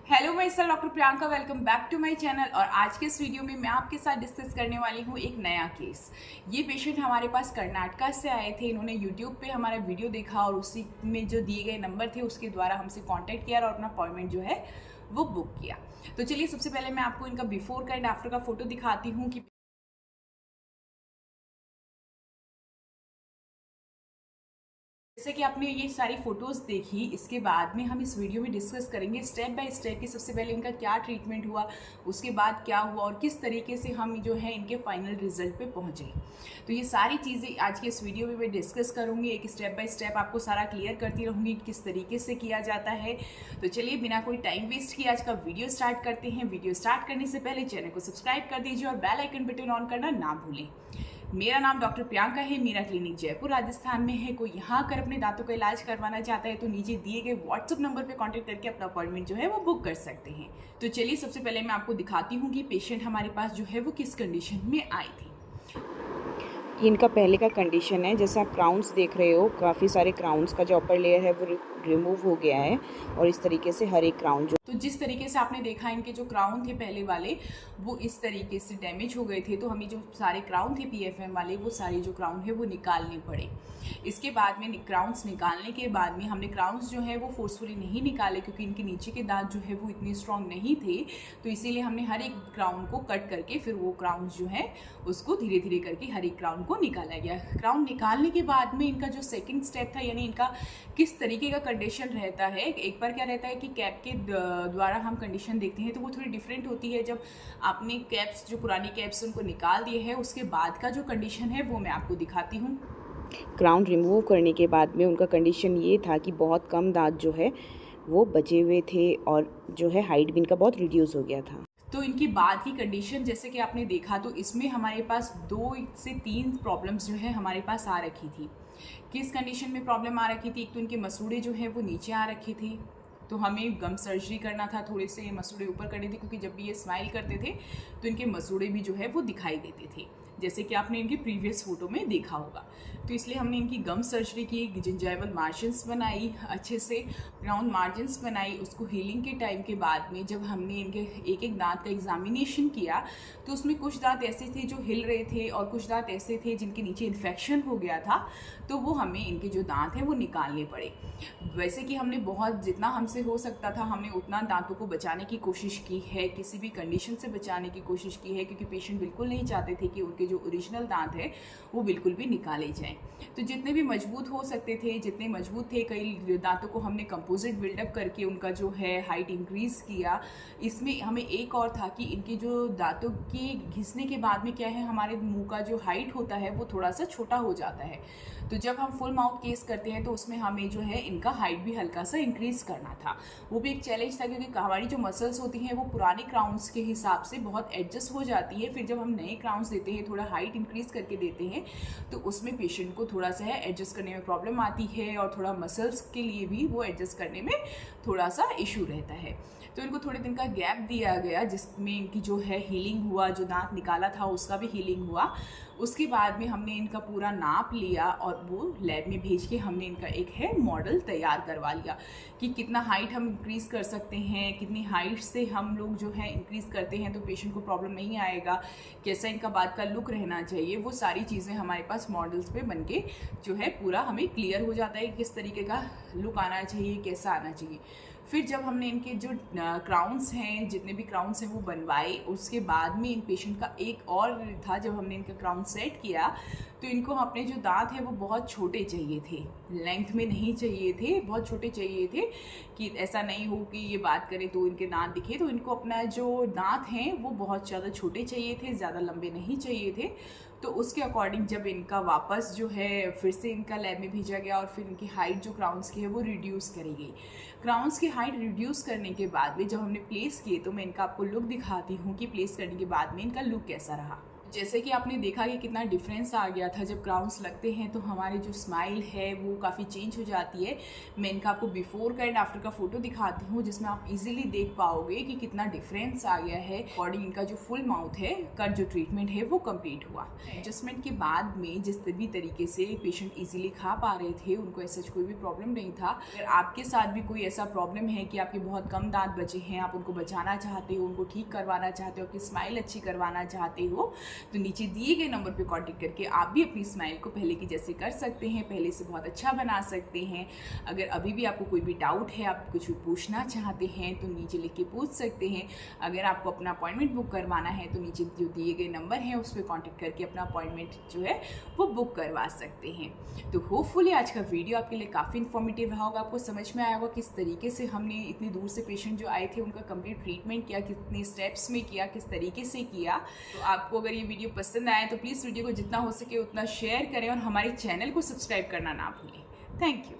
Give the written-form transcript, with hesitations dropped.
Hello myself doctor Priyanka, welcome back to my channel. और आज के इस वीडियो में मैं आपके साथ डिस्कस करने वाली हूँ एक नया केस। ये पेशेंट हमारे पास कर्नाटका से आए थे। इन्होंने यूट्यूब पे हमारा वीडियो देखा और उसी में जो दिए गए नंबर थे उसके द्वारा हमसे कांटेक्ट किया और अपना अपॉइंटमेंट जो है वो बुक किया। तो चलिए सबसे पहले मैं आपको इनका बिफोर का एंड आफ्टर का फोटो दिखाती हूँ कि जैसे कि आपने ये सारी फोटोज़ देखी। इसके बाद में हम इस वीडियो में डिस्कस करेंगे स्टेप बाय स्टेप कि सबसे पहले इनका क्या ट्रीटमेंट हुआ, उसके बाद क्या हुआ और किस तरीके से हम जो है इनके फाइनल रिजल्ट पे पहुंचे। तो ये सारी चीज़ें आज के इस वीडियो में मैं डिस्कस करूँगी। एक स्टेप बाय स्टेप आपको सारा क्लियर करती रहूँगी किस तरीके से किया जाता है। तो चलिए बिना कोई टाइम वेस्ट किए आज का वीडियो स्टार्ट करते हैं। वीडियो स्टार्ट करने से पहले चैनल को सब्सक्राइब कर दीजिए और बेल आइकन बटन ऑन करना ना भूलें। मेरा नाम डॉक्टर प्रियंका है। मेरा क्लिनिक जयपुर राजस्थान में है। कोई यहाँ आकर अपने दांतों का इलाज करवाना चाहता है तो नीचे दिए गए व्हाट्सएप नंबर पे कांटेक्ट करके अपना अपॉइंटमेंट जो है वो बुक कर सकते हैं। तो चलिए सबसे पहले मैं आपको दिखाती हूँ कि पेशेंट हमारे पास जो है वो किस कंडीशन में आई थी। इनका पहले का कंडीशन है, जैसे आप क्राउन्स देख रहे हो, काफ़ी सारे क्राउन्स का जो अपर लेयर है वो रिमूव हो गया है और इस तरीके से हर एक क्राउन जो तो जिस तरीके से आपने देखा इनके जो क्राउन थे पहले वाले वो इस तरीके से डैमेज हो गए थे। तो हमें जो सारे क्राउन थे पीएफएम वाले वो सारे जो क्राउन है वो निकालने पड़े। इसके बाद में क्राउन्स निकालने के बाद में हमने क्राउन्स जो है वो फोर्सफुली नहीं निकाले क्योंकि इनके नीचे के दांत जो है वो इतने स्ट्रॉन्ग नहीं थे। तो इसीलिए हमने हर एक क्राउन को कट करके फिर वो क्राउन्स जो है उसको धीरे धीरे करके हर एक क्राउन को निकाला गया। क्राउन निकालने के बाद में इनका जो सेकेंड स्टेप था, यानी इनका किस तरीके का कंडीशन रहता है। एक बार क्या रहता है कि कैप के द्वारा हम कंडीशन देखते हैं तो वो थोड़ी डिफरेंट होती है। जब आपने कैप्स जो पुरानी कैप्स उनको निकाल दिए हैं उसके बाद का जो कंडीशन है वो मैं आपको दिखाती हूँ। क्राउन रिमूव करने के बाद में उनका कंडीशन ये था कि बहुत कम दांत जो है वो बचे हुए थे और जो है हाइट भी इनका बहुत रिड्यूस हो गया था। तो इनकी बाद की कंडीशन जैसे कि आपने देखा तो इसमें हमारे पास 2 से 3 प्रॉब्लम्स जो है हमारे पास आ रखी थी। किस कंडीशन में प्रॉब्लम आ रखी थी? एक तो इनके मसूड़े जो है वो नीचे आ रखे थे तो हमें गम सर्जरी करना था, थोड़े से मसूड़े ऊपर करने थे क्योंकि जब भी ये स्माइल करते थे तो इनके मसूड़े भी जो है वो दिखाई देते थे, जैसे कि आपने इनके प्रीवियस फोटो में देखा होगा। तो इसलिए हमने इनकी गम सर्जरी की, जिंजाइवल मार्जिन्स बनाई, अच्छे से राउंड मार्जिन्स बनाई। उसको हीलिंग के टाइम के बाद में जब हमने इनके एक एक दांत का एग्जामिनेशन किया तो उसमें कुछ दांत ऐसे थे जो हिल रहे थे और कुछ दांत ऐसे थे जिनके नीचे इन्फेक्शन हो गया था। तो वो हमें इनके जो दांत हैं वो निकालने पड़े। वैसे कि हमने बहुत जितना हमसे हो सकता था हमने उतना दांतों को बचाने की कोशिश की है, किसी भी कंडीशन से बचाने की कोशिश की है, क्योंकि पेशेंट बिल्कुल नहीं चाहते थे कि उनके जो ओरिजिनल दांत है वो बिल्कुल भी निकाले जाएं। तो जितने भी मजबूत हो सकते थे, जितने मजबूत थे, कई दांतों को हमने कंपोजिट बिल्डअप करके उनका जो है हाइट इंक्रीज़ किया। इसमें हमें एक और था कि इनके जो दांतों के घिसने के बाद में क्या है, हमारे मुंह का जो हाइट होता है वो थोड़ा सा छोटा हो जाता है। तो जब हम फुल माउथ केस करते हैं तो उसमें हमें जो है इनका हाइट भी हल्का सा इंक्रीज़ करना था। वो भी एक चैलेंज था क्योंकि हमारी जो मसल्स होती हैं वो पुराने क्राउन्स के हिसाब से बहुत एडजस्ट हो जाती है। फिर जब हम नए क्राउन्स देते हैं, थोड़ा हाइट इंक्रीज़ करके देते हैं, तो उसमें पेशेंट को थोड़ा सा है एडजस्ट करने में प्रॉब्लम आती है और थोड़ा मसल्स के लिए भी वो एडजस्ट करने में थोड़ा सा इशू रहता है। तो इनको थोड़े दिन का गैप दिया गया जिसमें इनकी जो है हीलिंग हुआ, जो दांत निकाला था उसका भी हीलिंग हुआ। उसके बाद में हमने इनका पूरा नाप लिया और वो लैब में भेज के हमने इनका एक है मॉडल तैयार करवा लिया कि कितना हाइट हम इंक्रीज़ कर सकते हैं, कितनी हाइट से हम लोग जो है इंक्रीज़ करते हैं तो पेशेंट को प्रॉब्लम नहीं आएगा, कैसा इनका बाद का लुक रहना चाहिए। वो सारी चीज़ें हमारे पास मॉडल्स पे बन के जो है पूरा हमें क्लियर हो जाता है किस तरीके का लुक आना चाहिए, कैसा आना चाहिए। फिर जब हमने इनके जो क्राउन्स हैं, जितने भी क्राउन्स हैं वो बनवाए, उसके बाद में इन पेशेंट का एक और था, जब हमने इनका क्राउन सेट किया तो इनको अपने जो दांत हैं वो बहुत छोटे चाहिए थे, लेंथ में नहीं चाहिए थे, बहुत छोटे चाहिए थे कि ऐसा नहीं हो कि ये बात करें तो इनके दांत दिखे। तो इनको अपना जो दांत हैं वो बहुत ज़्यादा छोटे चाहिए थे, ज़्यादा लंबे नहीं चाहिए थे। तो उसके अकॉर्डिंग जब इनका वापस जो है फिर से इनका लैब में भेजा गया और फिर इनकी हाइट जो क्राउन्स की है वो रिड्यूस करी गई। क्राउन्स की हाइट रिड्यूस करने के बाद में जब हमने प्लेस किए तो मैं इनका आपको लुक दिखाती हूँ कि प्लेस करने के बाद में इनका लुक कैसा रहा। जैसे कि आपने देखा कि कितना डिफरेंस आ गया था जब क्राउन्स लगते हैं तो हमारी जो स्माइल है वो काफ़ी चेंज हो जाती है। मैं इनका आपको बिफोर का एंड आफ्टर का फ़ोटो दिखाती हूँ जिसमें आप इजीली देख पाओगे कि कितना डिफरेंस आ गया है। अकॉर्डिंग इनका जो फुल माउथ है का जो ट्रीटमेंट है वो कंप्लीट हुआ। एडजस्टमेंट के बाद में जिस भी तरीके से पेशेंट ईजिली खा पा रहे थे, उनको ऐसा कोई भी प्रॉब्लम नहीं था। अगर आपके साथ भी कोई ऐसा प्रॉब्लम है कि आपके बहुत कम दांत बचे हैं, आप उनको बचाना चाहते हो, उनको ठीक करवाना चाहते हो, आपकी स्माइल अच्छी करवाना चाहते हो, तो नीचे दिए गए नंबर पे कांटेक्ट करके आप भी अपनी स्माइल को पहले की जैसे कर सकते हैं, पहले से बहुत अच्छा बना सकते हैं। अगर अभी भी आपको कोई भी डाउट है, आप कुछ भी पूछना चाहते हैं तो नीचे लिख के पूछ सकते हैं। अगर आपको अपना अपॉइंटमेंट बुक करवाना है तो नीचे जो दिए गए नंबर हैं उस पर कॉन्टेक्ट करके अपना अपॉइंटमेंट जो है वो बुक करवा सकते हैं। तो होपफुली आज का वीडियो आपके लिए काफ़ी इन्फॉर्मेटिव रहा होगा, आपको समझ में आया होगा किस तरीके से हमने इतनी दूर से पेशेंट जो आए थे उनका कंप्लीट ट्रीटमेंट किया, कितने स्टेप्स में किया, किस तरीके से किया। तो आपको अगर ये वीडियो पसंद आए तो प्लीज़ वीडियो को जितना हो सके उतना शेयर करें और हमारे चैनल को सब्सक्राइब करना ना भूलें। Thank you.